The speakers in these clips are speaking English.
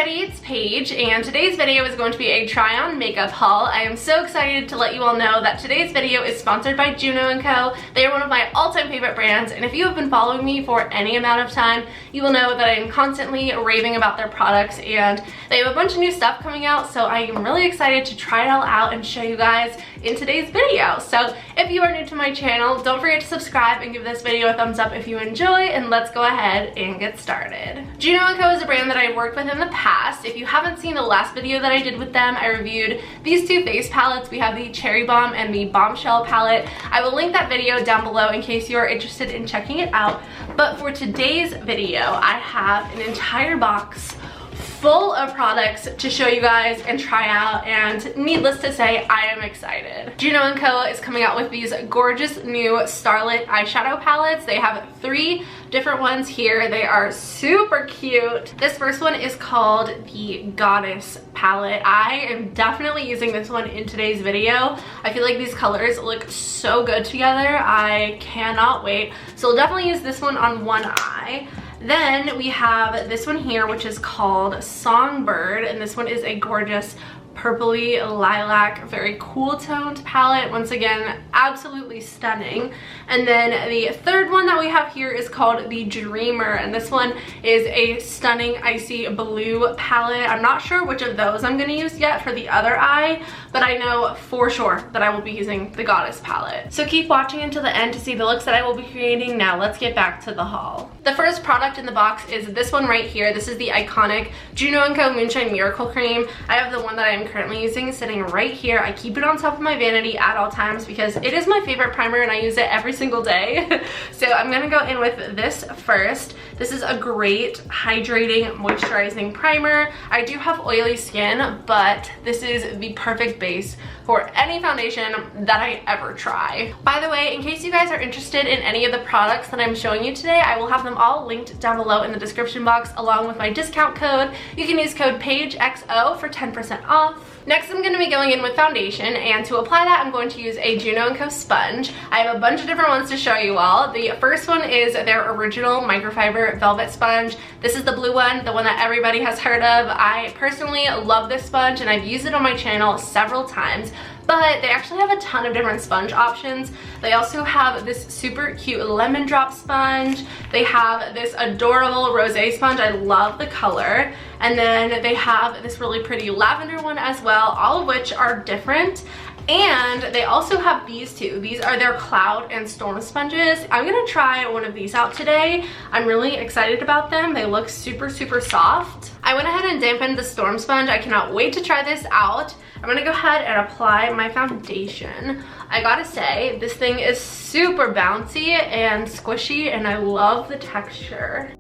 everybody, it's Paige, and today's video is going to be a try-on makeup haul. I am so excited to let you all know that today's video is sponsored by Juno & Co. They are one of my all-time favorite brands, and if you have been following me for any amount of time, you will know that I am constantly raving about their products, and they have a bunch of new stuff coming out, so I am really excited to try it all out and show you guys in today's video. So if you are new to my channel, don't forget to subscribe and give this video a thumbs up if you enjoy, and let's go ahead and get started. Juno & Co is a brand that I've worked with in the past. If you haven't seen the last video that I did with them, I reviewed these two face palettes. We have the Cherry Bomb and the Bombshell palette. I will link that video down below in case you are interested in checking it out. But for today's video, I have an entire box full of products to show you guys and try out, and needless to say, I am excited. Juno & Co is coming out with these gorgeous new Starlit eyeshadow palettes. They have 3 different ones here. They are super cute. This first one is called the Goddess palette. I am definitely using this one in today's video. I feel like these colors look so good together. I cannot wait. So we'll definitely use this one on one eye. Then we have this one here, which is called Songbird, and this one is a gorgeous purpley lilac, very cool toned palette. Once again, absolutely stunning. And then the third one that we have here is called the Dreamer, and this one is a stunning icy blue palette. I'm not sure which of those I'm going to use yet for the other eye, but I know for sure that I will be using the Goddess palette. So keep watching until the end to see the looks that I will be creating. Now let's get back to the haul. The first product in the box is this one right here. This is the iconic Juno & Co Moonshine Miracle Cream. I have the one that I am currently using sitting right here. I keep it on top of my vanity at all times because it is my favorite primer and I use it every single day. So I'm gonna go in with this first. This is a great hydrating, moisturizing primer. I do have oily skin, but this is the perfect base for any foundation that I ever try. By the way, in case you guys are interested in any of the products that I'm showing you today, I will have them all linked down below in the description box along with my discount code. You can use code PAIGEXO for 10% off. Next, I'm going to be going in with foundation, and to apply that, I'm going to use a Juno & Co sponge. I have a bunch of different ones to show you all. The first one is their original microfiber velvet sponge. This is the blue one, the one that everybody has heard of. I personally love this sponge, and I've used it on my channel several times. But they actually have a ton of different sponge options. They also have this super cute lemon drop sponge. They have this adorable rosé sponge. I love the color. And then they have this really pretty lavender one as well, all of which are different. And they also have these two. These are their cloud and storm sponges. I'm gonna try one of these out today. I'm really excited about them. They look super, super soft. I went ahead and dampened the storm sponge. I cannot wait to try this out. I'm gonna go ahead and apply my foundation. I gotta say, this thing is super bouncy and squishy, and I love the texture.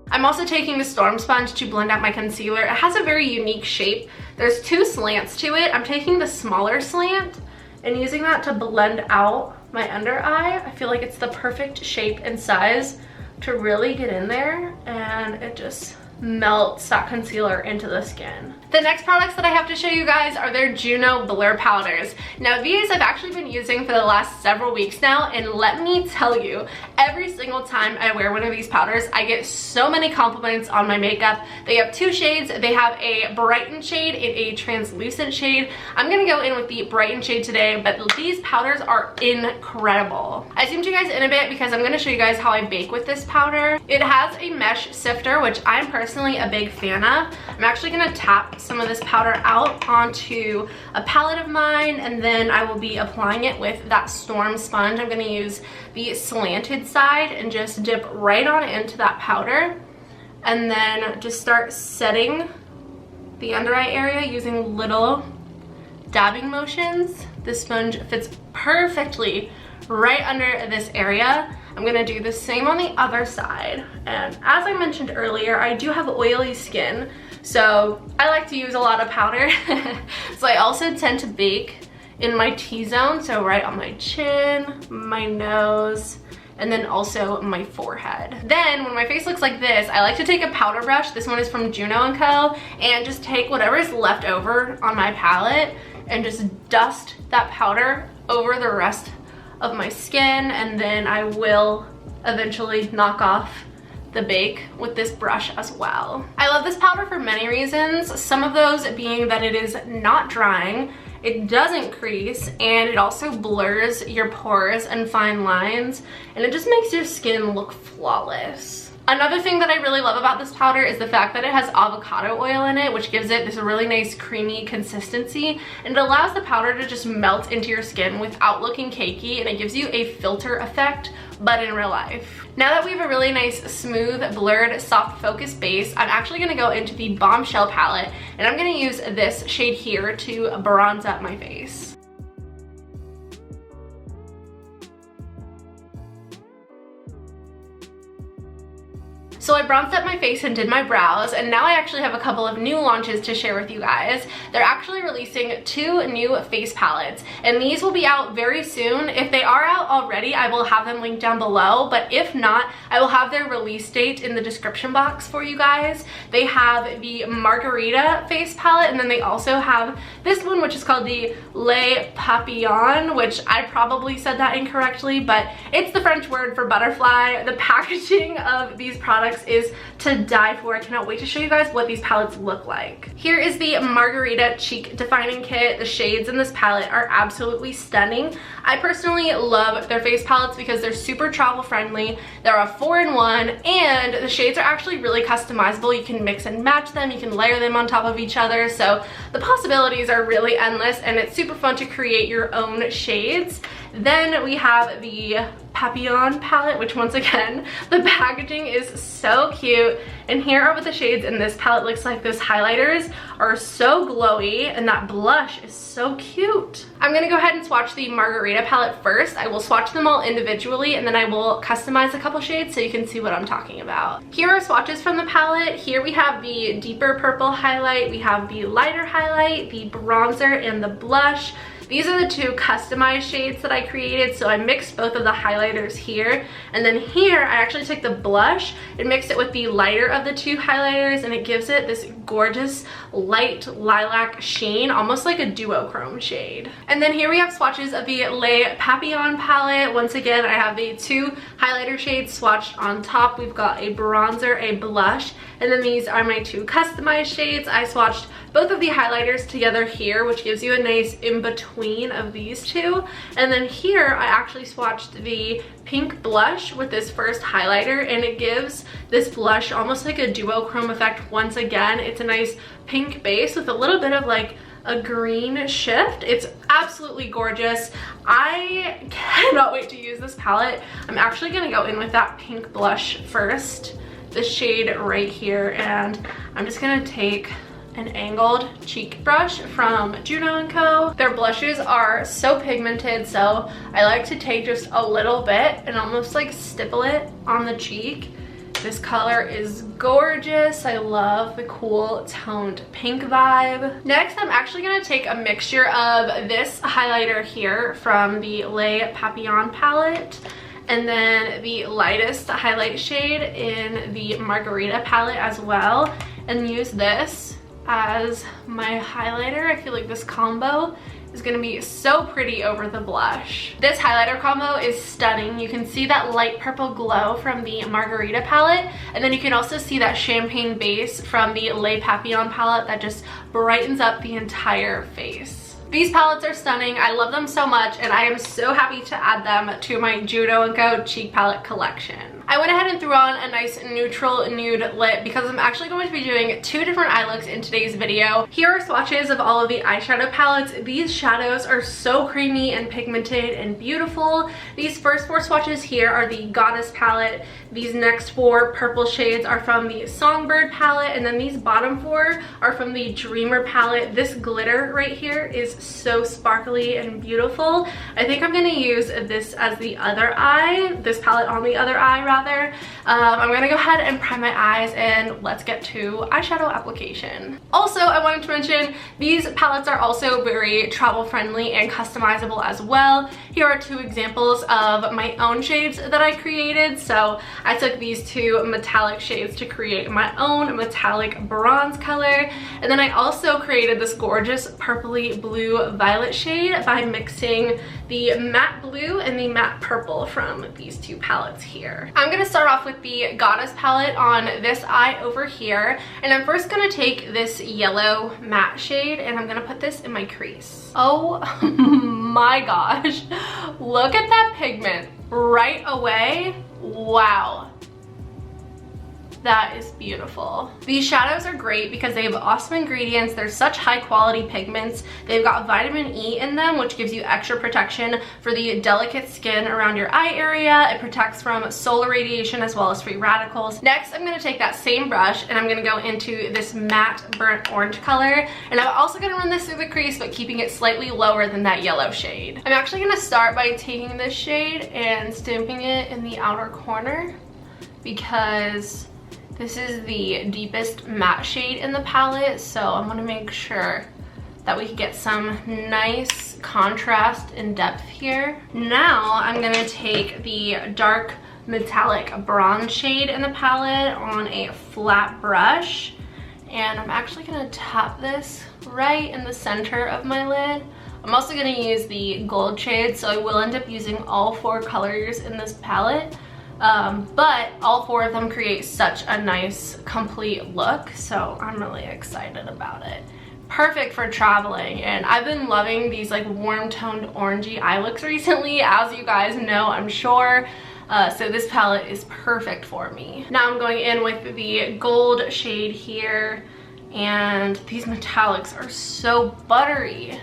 I'm also taking the Storm Sponge to blend out my concealer. It has a very unique shape. There's 2 slants to it. I'm taking the smaller slant and using that to blend out my under eye. I feel like it's the perfect shape and size to really get in there, and it just melts that concealer into the skin. The next products that I have to show you guys are their Juno Blur Powders. Now these I've actually been using for the last several weeks now, and let me tell you, every single time I wear one of these powders, I get so many compliments on my makeup. They have 2 shades. They have a brightened shade and a translucent shade. I'm gonna go in with the brightened shade today, but these powders are incredible. I zoomed you guys in a bit because I'm gonna show you guys how I bake with this powder. It has a mesh sifter, which I'm personally a big fan of. I'm actually gonna tap some of this powder out onto a palette of mine, and then I will be applying it with that Storm Sponge. I'm gonna use the slanted side and just dip right on into that powder, and then just start setting the under eye area using little dabbing motions. This sponge fits perfectly right under this area. I'm gonna do the same on the other side, and as I mentioned earlier, I do have oily skin, so I like to use a lot of powder. So I also tend to bake in my T-zone, so right on my chin, my nose, and then also my forehead. Then when my face looks like this, I like to take a powder brush. This one is from Juno & Co, and just take whatever is left over on my palette and just dust that powder over the rest of my skin, and then I will eventually knock off the bake with this brush as well. I love this powder for many reasons, some of those being that it is not drying, it doesn't crease, and it also blurs your pores and fine lines, and it just makes your skin look flawless. Another thing that I really love about this powder is the fact that it has avocado oil in it, which gives it this really nice creamy consistency, and it allows the powder to just melt into your skin without looking cakey, and it gives you a filter effect, but in real life. Now that we have a really nice, smooth, blurred, soft focus base, I'm actually gonna go into the Bombshell palette, and I'm gonna use this shade here to bronze up my face. So I bronzed up my face and did my brows, and now I actually have a couple of new launches to share with you guys. They're actually releasing 2 new face palettes, and these will be out very soon. If they are out already, I will have them linked down below, but if not, I will have their release date in the description box for you guys. They have the Margarita face palette, and then they also have this one, which is called the Le Papillon, which I probably said that incorrectly, but it's the French word for butterfly. The packaging of these products is to die for. I cannot wait to show you guys what these palettes look like. Here is the Margarita Cheek Defining Kit. The shades in this palette are absolutely stunning. I personally love their face palettes because they're super travel friendly. They're a 4-in-1, and the shades are actually really customizable. You can mix and match them, you can layer them on top of each other, so the possibilities are really endless, and it's super fun to create your own shades. Then we have the Papillon palette, which once again, the packaging is so cute. And here are what the shades in this palette looks like. Those highlighters are so glowy, and that blush is so cute. I'm gonna go ahead and swatch the Margarita palette first. I will swatch them all individually, and then I will customize a couple shades so you can see what I'm talking about. Here are swatches from the palette. Here we have the deeper purple highlight, we have the lighter highlight, the bronzer, and the blush. These are the 2 customized shades that I created, so I mixed both of the highlighters here, and then here I actually took the blush and mixed it with the lighter of the 2 highlighters, and it gives it this gorgeous light lilac sheen, almost like a duochrome shade. And then here we have swatches of the Le Papillon palette. Once again, I have the 2 highlighter shades swatched on top. We've got a bronzer, a blush, and then these are my 2 customized shades. I swatched both of the highlighters together here, which gives you a nice in-between of these 2. And then here I actually swatched the pink blush with this first highlighter, and it gives this blush almost like a duochrome effect once again. It's a nice pink base with a little bit of like a green shift. It's absolutely gorgeous. I cannot wait to use this palette. I'm actually gonna go in with that pink blush first, the shade right here, and I'm just gonna take an angled cheek brush from Juno & Co. Their blushes are so pigmented, so I like to take just a little bit and almost like stipple it on the cheek. This color is gorgeous. I love the cool toned pink vibe. Next, I'm actually gonna take a mixture of this highlighter here from the Le Papillon palette, and then the lightest highlight shade in the Margarita palette as well, and use this as my highlighter. I feel like this combo is gonna be so pretty over the blush. This highlighter combo is stunning. You can see that light purple glow from the Margarita palette, and then you can also see that champagne base from the Le Papillon palette that just brightens up the entire face. These palettes are stunning. I love them so much, and I am so happy to add them to my Juno & Co. cheek palette collection. I went ahead and threw on a nice neutral nude lip because I'm actually going to be doing 2 different eye looks in today's video. Here are swatches of all of the eyeshadow palettes. These shadows are so creamy and pigmented and beautiful. These first 4 swatches here are the Goddess palette. These next 4 purple shades are from the Songbird palette, and then these bottom 4 are from the Dreamer palette. This glitter right here is so sparkly and beautiful. I think I'm gonna use this as the other eye, this palette on the other eye rather. rather. I'm gonna go ahead and prime my eyes and let's get to eyeshadow application. Also, I wanted to mention these palettes are also very travel friendly and customizable as well. Here are 2 examples of my own shades that I created. So I took these 2 metallic shades to create my own metallic bronze color, and then I also created this gorgeous purpley blue violet shade by mixing the matte blue and the matte purple from these 2 palettes here. I'm gonna start off with the Goddess palette on this eye over here, and I'm first gonna take this yellow matte shade and I'm gonna put this in my crease. Oh my gosh, look at that pigment right away. Wow. That is beautiful. These shadows are great because they have awesome ingredients. They're such high quality pigments. They've got vitamin E in them, which gives you extra protection for the delicate skin around your eye area. It protects from solar radiation as well as free radicals. Next, I'm gonna take that same brush and I'm gonna go into this matte burnt orange color. And I'm also gonna run this through the crease, but keeping it slightly lower than that yellow shade. I'm actually gonna start by taking this shade and stamping it in the outer corner because this is the deepest matte shade in the palette, so I'm gonna make sure that we can get some nice contrast and depth here. Now I'm gonna take the dark metallic bronze shade in the palette on a flat brush, and I'm actually gonna tap this right in the center of my lid. I'm also gonna use the gold shade, so I will end up using all 4 colors in this palette. But all 4 of them create such a nice complete look, so I'm really excited about it. Perfect for traveling, and I've been loving these like warm toned orangey eye looks recently, as you guys know, I'm sure. So this palette is perfect for me. Now I'm going in with the gold shade here, and these metallics are so buttery.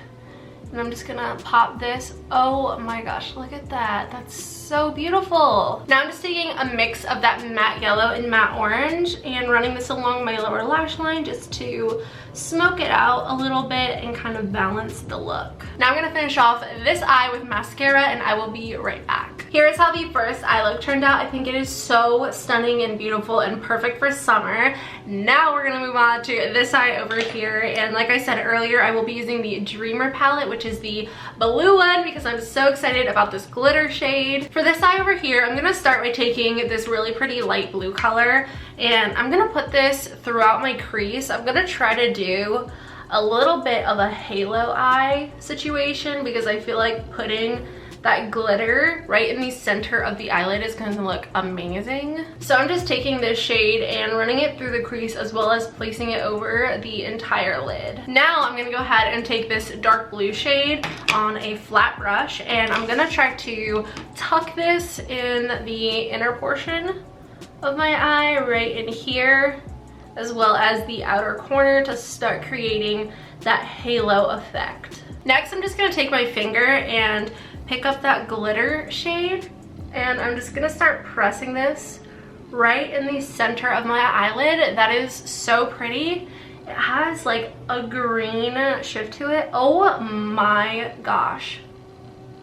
And I'm just gonna pop this. Oh my gosh, look at that. That's so beautiful. Now I'm just taking a mix of that matte yellow and matte orange and running this along my lower lash line just to smoke it out a little bit and kind of balance the look. Now I'm gonna finish off this eye with mascara and I will be right back. Here is how the first eye look turned out. I think it is so stunning and beautiful and perfect for summer. Now we're gonna move on to this eye over here, and like I said earlier, I will be using the Dreamer palette, which is the blue one, because I'm so excited about this glitter shade. For this eye over here, I'm gonna start by taking this really pretty light blue color and I'm gonna put this throughout my crease. I'm gonna try to do a little bit of a halo eye situation because I feel like putting that glitter right in the center of the eyelid is going to look amazing. So I'm just taking this shade and running it through the crease as well as placing it over the entire lid. Now I'm going to go ahead and take this dark blue shade on a flat brush and I'm going to try to tuck this in the inner portion of my eye right in here, as well as the outer corner, to start creating that halo effect. Next, I'm just going to take my finger and pick up that glitter shade and I'm just gonna start pressing this right in the center of my eyelid. That is so pretty. It has like a green shift to it. Oh my gosh.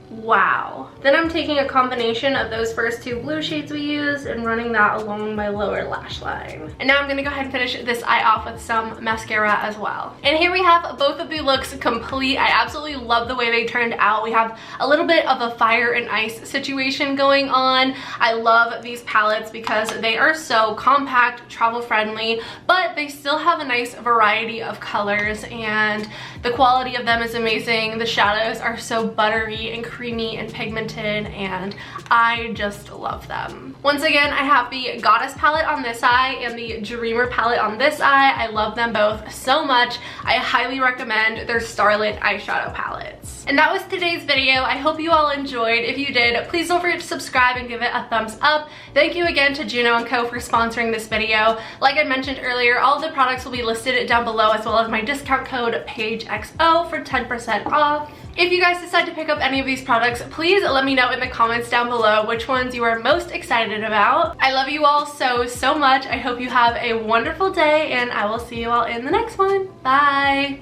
Wow. Then I'm taking a combination of those first 2 blue shades we used and running that along my lower lash line. And now I'm gonna go ahead and finish this eye off with some mascara as well. And here we have both of the looks complete. I absolutely love the way they turned out. We have a little bit of a fire and ice situation going on. I love these palettes because they are so compact, travel friendly, but they still have a nice variety of colors and the quality of them is amazing. The shadows are so buttery and creamy and pigmented and I just love them. Once again, I have the Goddess palette on this eye and the Dreamer palette on this eye. I love them both so much. I highly recommend their Starlit eyeshadow palettes. And that was today's video. I hope you all enjoyed. If you did, please don't forget to subscribe and give it a thumbs up. Thank you again to Juno & Co for sponsoring this video. Like I mentioned earlier, all of the products will be listed down below as well as my discount code PaigeXO for 10% off. If you guys decide to pick up any of these products, please let me know in the comments down below which ones you are most excited about. I love you all so much. I hope you have a wonderful day and I will see you all in the next one. Bye!